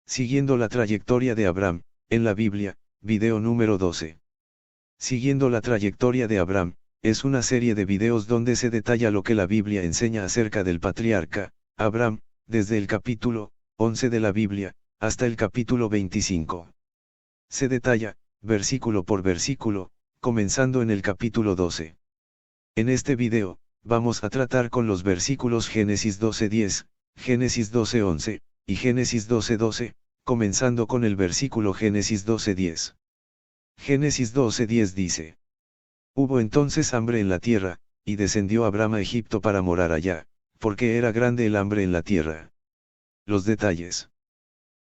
Siguiendo la trayectoria de Abraham, en la Biblia, video número 12. Siguiendo la trayectoria de Abraham, es una serie de videos donde se detalla lo que la Biblia enseña acerca del patriarca, Abraham, desde el capítulo 11 de la Biblia, hasta el capítulo 25. Se detalla, versículo por versículo, comenzando en el capítulo 12. En este video, vamos a tratar con los versículos Génesis 12:10, Génesis 12:11, y Génesis 12:12, comenzando con el versículo Génesis 12:10. Génesis 12:10 dice: Hubo entonces hambre en la tierra, y descendió Abraham a Egipto para morar allá, porque era grande el hambre en la tierra. Los detalles.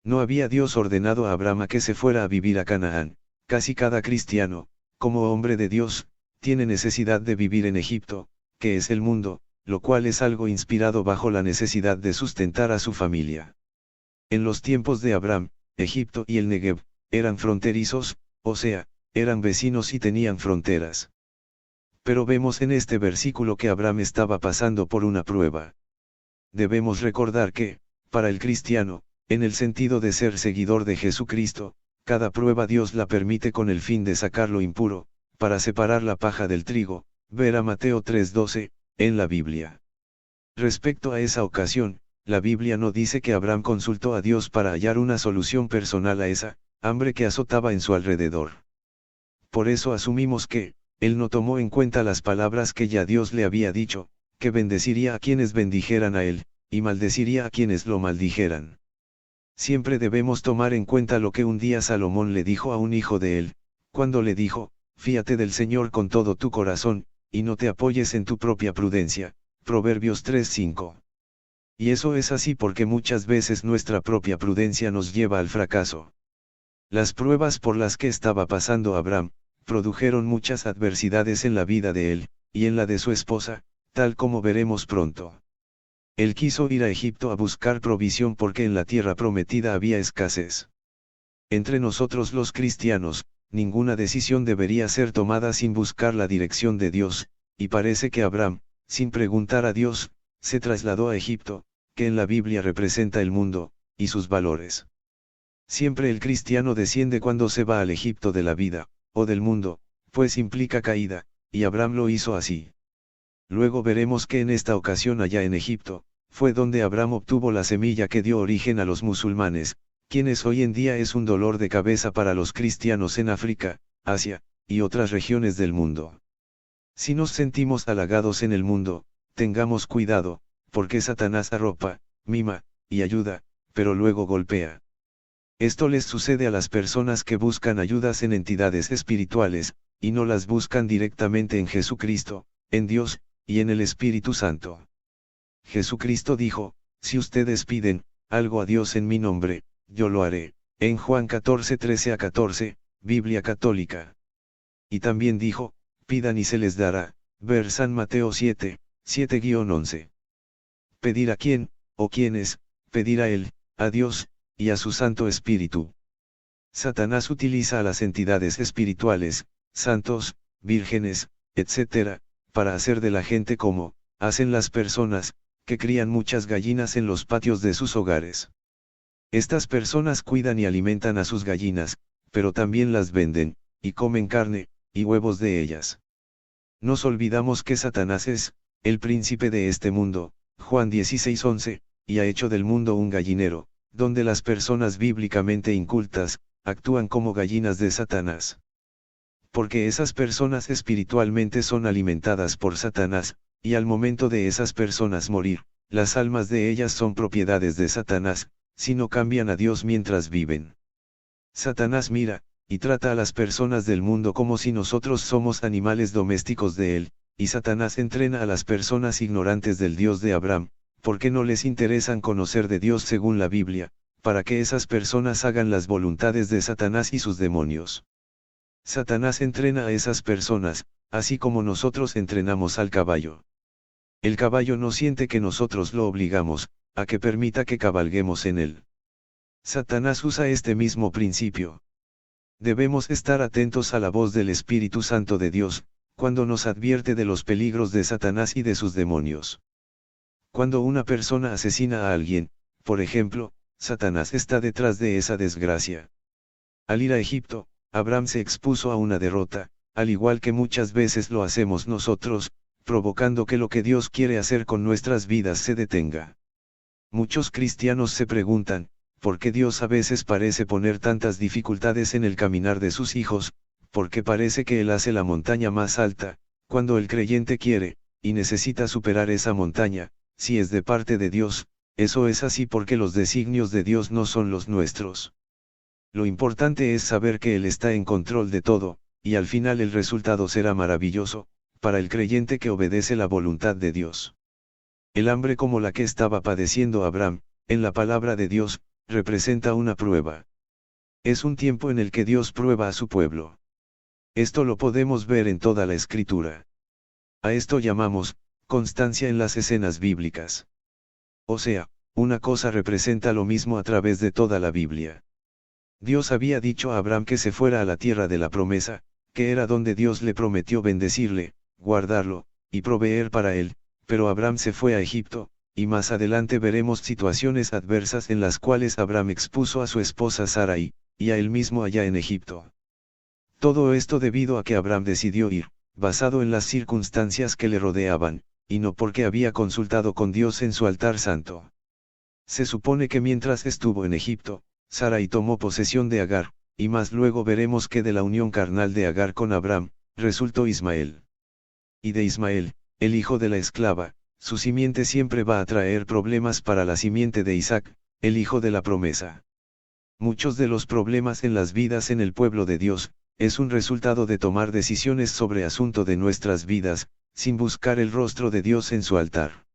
No había Dios ordenado a Abraham a que se fuera a vivir a Canaán. Casi cada cristiano, como hombre de Dios, tiene necesidad de vivir en Egipto, que es el mundo, lo cual es algo inspirado bajo la necesidad de sustentar a su familia. En los tiempos de Abraham, Egipto y el Negev, eran fronterizos, o sea, eran vecinos y tenían fronteras. Pero vemos en este versículo que Abraham estaba pasando por una prueba. Debemos recordar que, para el cristiano, en el sentido de ser seguidor de Jesucristo, cada prueba Dios la permite con el fin de sacar lo impuro, para separar la paja del trigo, ver a Mateo 3:12, en la Biblia. Respecto a esa ocasión, la Biblia no dice que Abraham consultó a Dios para hallar una solución personal a esa hambre que azotaba en su alrededor. Por eso asumimos que, él no tomó en cuenta las palabras que ya Dios le había dicho, que bendeciría a quienes bendijeran a él, y maldeciría a quienes lo maldijeran. Siempre debemos tomar en cuenta lo que un día Salomón le dijo a un hijo de él, cuando le dijo: fíate del Señor con todo tu corazón, y no te apoyes en tu propia prudencia, Proverbios 3:5. Y eso es así porque muchas veces nuestra propia prudencia nos lleva al fracaso. Las pruebas por las que estaba pasando Abraham, produjeron muchas adversidades en la vida de él, y en la de su esposa, tal como veremos pronto. Él quiso ir a Egipto a buscar provisión porque en la tierra prometida había escasez. Entre nosotros los cristianos, ninguna decisión debería ser tomada sin buscar la dirección de Dios, y parece que Abraham, sin preguntar a Dios, se trasladó a Egipto, que en la Biblia representa el mundo, y sus valores. Siempre el cristiano desciende cuando se va al Egipto de la vida, o del mundo, pues implica caída, y Abraham lo hizo así. Luego veremos que en esta ocasión allá en Egipto, fue donde Abraham obtuvo la semilla que dio origen a los musulmanes, quienes hoy en día es un dolor de cabeza para los cristianos en África, Asia, y otras regiones del mundo. Si nos sentimos halagados en el mundo, tengamos cuidado, porque Satanás arropa, mima, y ayuda, pero luego golpea. Esto les sucede a las personas que buscan ayudas en entidades espirituales, y no las buscan directamente en Jesucristo, en Dios, y en el Espíritu Santo. Jesucristo dijo: si ustedes piden algo a Dios en mi nombre, yo lo haré, en Juan 14:13-14, Biblia Católica. Y también dijo: pidan y se les dará, ver San Mateo 7:11. ¿Pedir a quién, o quiénes? Pedir a Él, a Dios, y a su Santo Espíritu. Satanás utiliza a las entidades espirituales, santos, vírgenes, etc., para hacer de la gente como hacen las personas, que crían muchas gallinas en los patios de sus hogares. Estas personas cuidan y alimentan a sus gallinas, pero también las venden, y comen carne, y huevos de ellas. Nos olvidamos que Satanás es el príncipe de este mundo, Juan 16:11, y ha hecho del mundo un gallinero, donde las personas bíblicamente incultas, actúan como gallinas de Satanás. Porque esas personas espiritualmente son alimentadas por Satanás, y al momento de esas personas morir, las almas de ellas son propiedades de Satanás, si no cambian a Dios mientras viven. Satanás mira, y trata a las personas del mundo como si nosotros somos animales domésticos de él, y Satanás entrena a las personas ignorantes del Dios de Abraham, porque no les interesan conocer de Dios según la Biblia, para que esas personas hagan las voluntades de Satanás y sus demonios. Satanás entrena a esas personas, así como nosotros entrenamos al caballo. El caballo no siente que nosotros lo obligamos a que permita que cabalguemos en él. Satanás usa este mismo principio. Debemos estar atentos a la voz del Espíritu Santo de Dios, cuando nos advierte de los peligros de Satanás y de sus demonios. Cuando una persona asesina a alguien, por ejemplo, Satanás está detrás de esa desgracia. Al ir a Egipto, Abraham se expuso a una derrota, al igual que muchas veces lo hacemos nosotros, provocando que lo que Dios quiere hacer con nuestras vidas se detenga. Muchos cristianos se preguntan, ¿por qué Dios a veces parece poner tantas dificultades en el caminar de sus hijos? Porque parece que Él hace la montaña más alta, cuando el creyente quiere, y necesita superar esa montaña, si es de parte de Dios, eso es así porque los designios de Dios no son los nuestros. Lo importante es saber que Él está en control de todo, y al final el resultado será maravilloso, para el creyente que obedece la voluntad de Dios. El hambre como la que estaba padeciendo Abraham, en la palabra de Dios, representa una prueba. Es un tiempo en el que Dios prueba a su pueblo. Esto lo podemos ver en toda la Escritura. A esto llamamos, constancia en las escenas bíblicas. O sea, una cosa representa lo mismo a través de toda la Biblia. Dios había dicho a Abraham que se fuera a la tierra de la promesa, que era donde Dios le prometió bendecirle, guardarlo, y proveer para él, pero Abraham se fue a Egipto, y más adelante veremos situaciones adversas en las cuales Abraham expuso a su esposa Sarai, y a él mismo allá en Egipto. Todo esto debido a que Abraham decidió ir, basado en las circunstancias que le rodeaban, y no porque había consultado con Dios en su altar santo. Se supone que mientras estuvo en Egipto, Sarai tomó posesión de Agar, y más luego veremos que de la unión carnal de Agar con Abraham, resultó Ismael. Y de Ismael, el hijo de la esclava, su simiente siempre va a traer problemas para la simiente de Isaac, el hijo de la promesa. Muchos de los problemas en las vidas en el pueblo de Dios, es un resultado de tomar decisiones sobre asunto de nuestras vidas, sin buscar el rostro de Dios en su altar.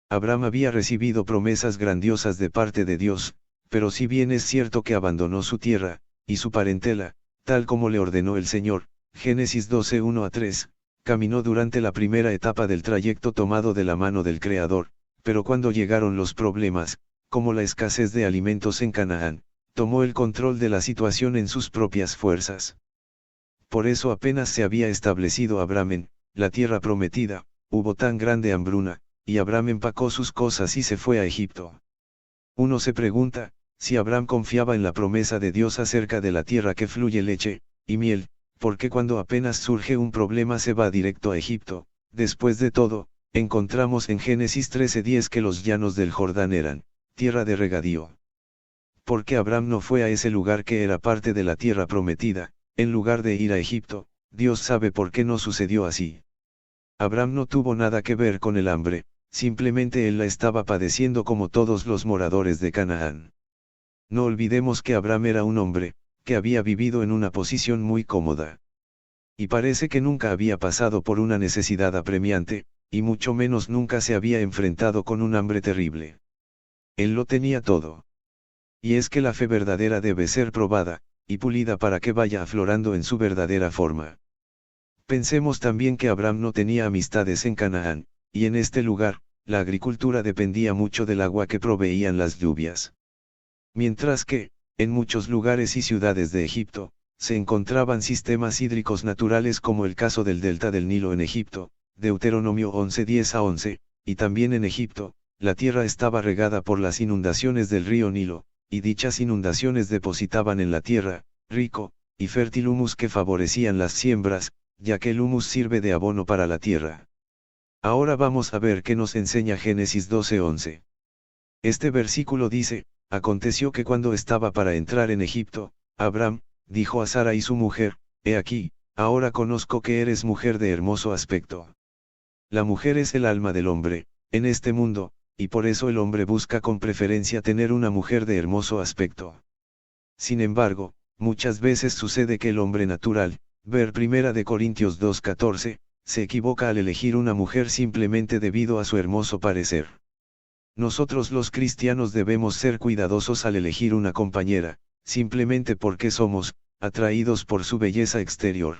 Abraham había recibido promesas grandiosas de parte de Dios, pero si bien es cierto que abandonó su tierra, y su parentela, tal como le ordenó el Señor, Génesis 12, 1-3, caminó durante la primera etapa del trayecto tomado de la mano del Creador, pero cuando llegaron los problemas, como la escasez de alimentos en Canaán, tomó el control de la situación en sus propias fuerzas. Por eso apenas se había establecido Abraham en la tierra prometida, hubo tan grande hambruna, y Abraham empacó sus cosas y se fue a Egipto. Uno se pregunta, si Abraham confiaba en la promesa de Dios acerca de la tierra que fluye leche y miel, ¿por qué cuando apenas surge un problema se va directo a Egipto? Después de todo, encontramos en Génesis 13:10 que los llanos del Jordán eran tierra de regadío. ¿Por qué Abraham no fue a ese lugar que era parte de la tierra prometida, en lugar de ir a Egipto? Dios sabe por qué no sucedió así. Abraham no tuvo nada que ver con el hambre, simplemente él la estaba padeciendo como todos los moradores de Canaán. No olvidemos que Abraham era un hombre, que había vivido en una posición muy cómoda. Y parece que nunca había pasado por una necesidad apremiante, y mucho menos nunca se había enfrentado con un hambre terrible. Él lo tenía todo. Y es que la fe verdadera debe ser probada, y pulida para que vaya aflorando en su verdadera forma. Pensemos también que Abraham no tenía amistades en Canaán, y en este lugar, la agricultura dependía mucho del agua que proveían las lluvias. Mientras que, en muchos lugares y ciudades de Egipto, se encontraban sistemas hídricos naturales como el caso del delta del Nilo en Egipto, Deuteronomio 11:10-11, y también en Egipto, la tierra estaba regada por las inundaciones del río Nilo, y dichas inundaciones depositaban en la tierra, rico y fértil humus que favorecían las siembras, ya que el humus sirve de abono para la tierra. Ahora vamos a ver qué nos enseña Génesis 12:11. Este versículo dice, aconteció que cuando estaba para entrar en Egipto, Abraham, dijo a Sara y su mujer, he aquí, ahora conozco que eres mujer de hermoso aspecto. La mujer es el alma del hombre, en este mundo, y por eso el hombre busca con preferencia tener una mujer de hermoso aspecto. Sin embargo, muchas veces sucede que el hombre natural, ver 1 Corintios 2:14, se equivoca al elegir una mujer simplemente debido a su hermoso parecer. Nosotros los cristianos debemos ser cuidadosos al elegir una compañera, simplemente porque somos atraídos por su belleza exterior.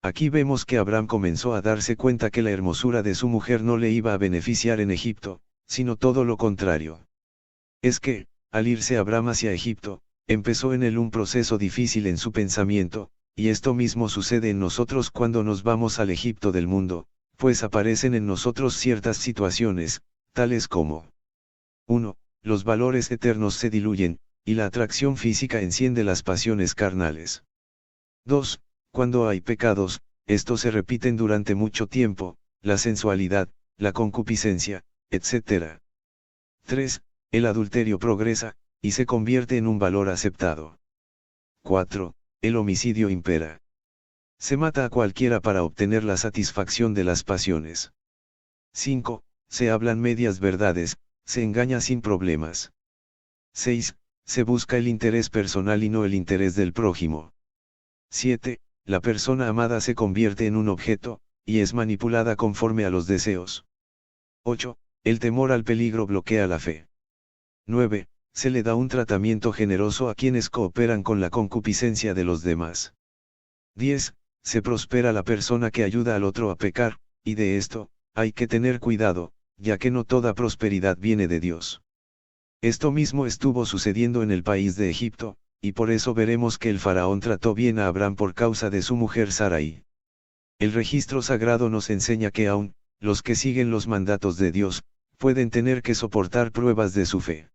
Aquí vemos que Abraham comenzó a darse cuenta que la hermosura de su mujer no le iba a beneficiar en Egipto, sino todo lo contrario. Es que, al irse Abraham hacia Egipto, empezó en él un proceso difícil en su pensamiento, y esto mismo sucede en nosotros cuando nos vamos al Egipto del mundo, pues aparecen en nosotros ciertas situaciones, tales como 1. los valores eternos se diluyen, y la atracción física enciende las pasiones carnales. 2. Cuando hay pecados, estos se repiten durante mucho tiempo, la sensualidad, la concupiscencia, etc. 3. El adulterio progresa, y se convierte en un valor aceptado. 4. El homicidio impera. Se mata a cualquiera para obtener la satisfacción de las pasiones. 5. Se hablan medias verdades, se engaña sin problemas. 6. Se busca el interés personal y no el interés del prójimo. 7. La persona amada se convierte en un objeto, y es manipulada conforme a los deseos. 8. El temor al peligro bloquea la fe. 9. Se le da un tratamiento generoso a quienes cooperan con la concupiscencia de los demás. 10. Se prospera la persona que ayuda al otro a pecar, y de esto, hay que tener cuidado, ya que no toda prosperidad viene de Dios. Esto mismo estuvo sucediendo en el país de Egipto, y por eso veremos que el faraón trató bien a Abraham por causa de su mujer Sarai. El registro sagrado nos enseña que aún, los que siguen los mandatos de Dios, pueden tener que soportar pruebas de su fe.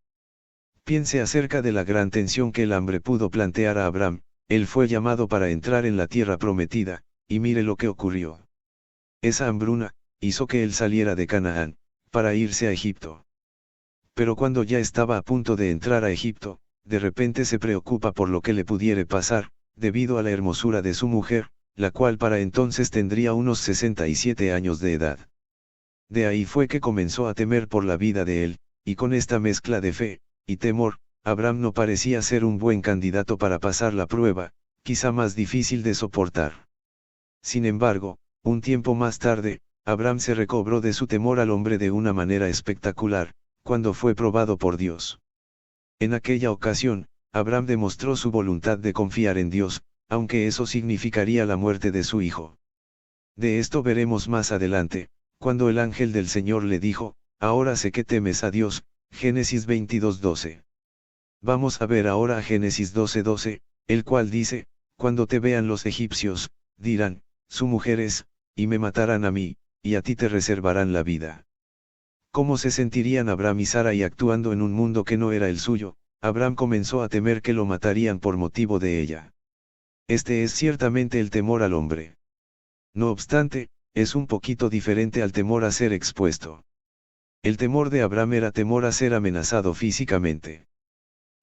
Piense acerca de la gran tensión que el hambre pudo plantear a Abraham. Él fue llamado para entrar en la tierra prometida, y mire lo que ocurrió. Esa hambruna hizo que él saliera de Canaán, para irse a Egipto. Pero cuando ya estaba a punto de entrar a Egipto, de repente se preocupa por lo que le pudiere pasar, debido a la hermosura de su mujer, la cual para entonces tendría unos 67 años de edad. De ahí fue que comenzó a temer por la vida de él, y con esta mezcla de fe y temor, Abraham no parecía ser un buen candidato para pasar la prueba, quizá más difícil de soportar. Sin embargo, un tiempo más tarde, Abraham se recobró de su temor al hombre de una manera espectacular, cuando fue probado por Dios. En aquella ocasión, Abraham demostró su voluntad de confiar en Dios, aunque eso significaría la muerte de su hijo. De esto veremos más adelante, cuando el ángel del Señor le dijo, ahora sé que temes a Dios, Génesis 22:12. Vamos a ver ahora a Génesis 12:12, el cual dice, cuando te vean los egipcios, dirán, su mujer es, y me matarán a mí, y a ti te reservarán la vida. ¿Cómo se sentirían Abraham y Sarai actuando en un mundo que no era el suyo? Abraham comenzó a temer que lo matarían por motivo de ella. Este es ciertamente el temor al hombre. No obstante, es un poquito diferente al temor a ser expuesto. El temor de Abraham era temor a ser amenazado físicamente.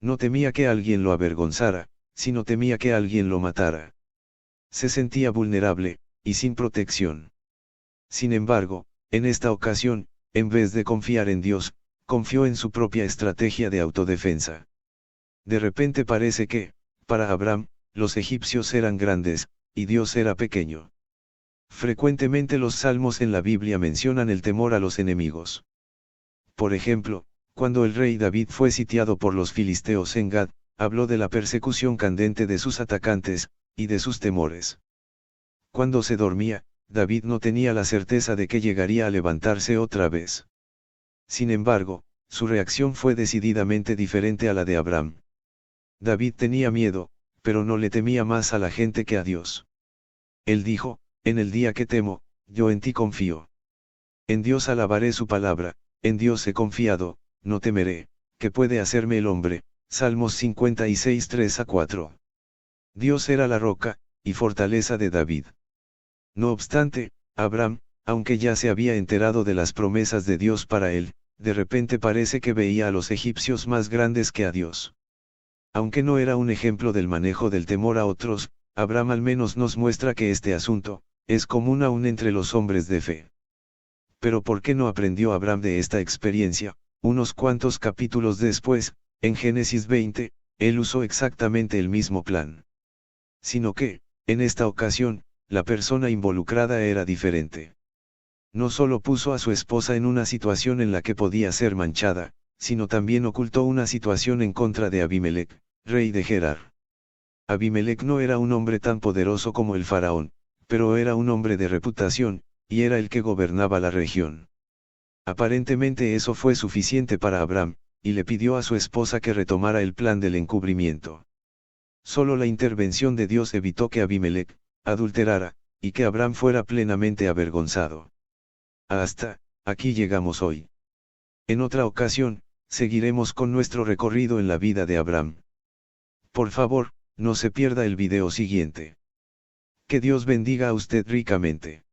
No temía que alguien lo avergonzara, sino temía que alguien lo matara. Se sentía vulnerable, y sin protección. Sin embargo, en esta ocasión, en vez de confiar en Dios, confió en su propia estrategia de autodefensa. De repente parece que, para Abraham, los egipcios eran grandes, y Dios era pequeño. Frecuentemente los salmos en la Biblia mencionan el temor a los enemigos. Por ejemplo, cuando el rey David fue sitiado por los filisteos en Gad, habló de la persecución candente de sus atacantes, y de sus temores. Cuando se dormía, David no tenía la certeza de que llegaría a levantarse otra vez. Sin embargo, su reacción fue decididamente diferente a la de Abraham. David tenía miedo, pero no le temía más a la gente que a Dios. Él dijo, en el día que temo, yo en ti confío. En Dios alabaré su palabra, en Dios he confiado, no temeré, ¿qué puede hacerme el hombre? Salmos 56, 3-4. Dios era la roca y fortaleza de David. No obstante, Abraham, aunque ya se había enterado de las promesas de Dios para él, de repente parece que veía a los egipcios más grandes que a Dios. Aunque no era un ejemplo del manejo del temor a otros, Abraham al menos nos muestra que este asunto es común aún entre los hombres de fe. Pero ¿por qué no aprendió Abraham de esta experiencia? Unos cuantos capítulos después, en Génesis 20, él usó exactamente el mismo plan. Sino que, en esta ocasión, la persona involucrada era diferente. No solo puso a su esposa en una situación en la que podía ser manchada, sino también ocultó una situación en contra de Abimelec, rey de Gerar. Abimelec no era un hombre tan poderoso como el faraón, pero era un hombre de reputación, y era el que gobernaba la región. Aparentemente eso fue suficiente para Abraham, y le pidió a su esposa que retomara el plan del encubrimiento. Solo la intervención de Dios evitó que Abimelec adulterara, y que Abraham fuera plenamente avergonzado. Hasta aquí llegamos hoy. En otra ocasión, seguiremos con nuestro recorrido en la vida de Abraham. Por favor, no se pierda el video siguiente. Que Dios bendiga a usted ricamente.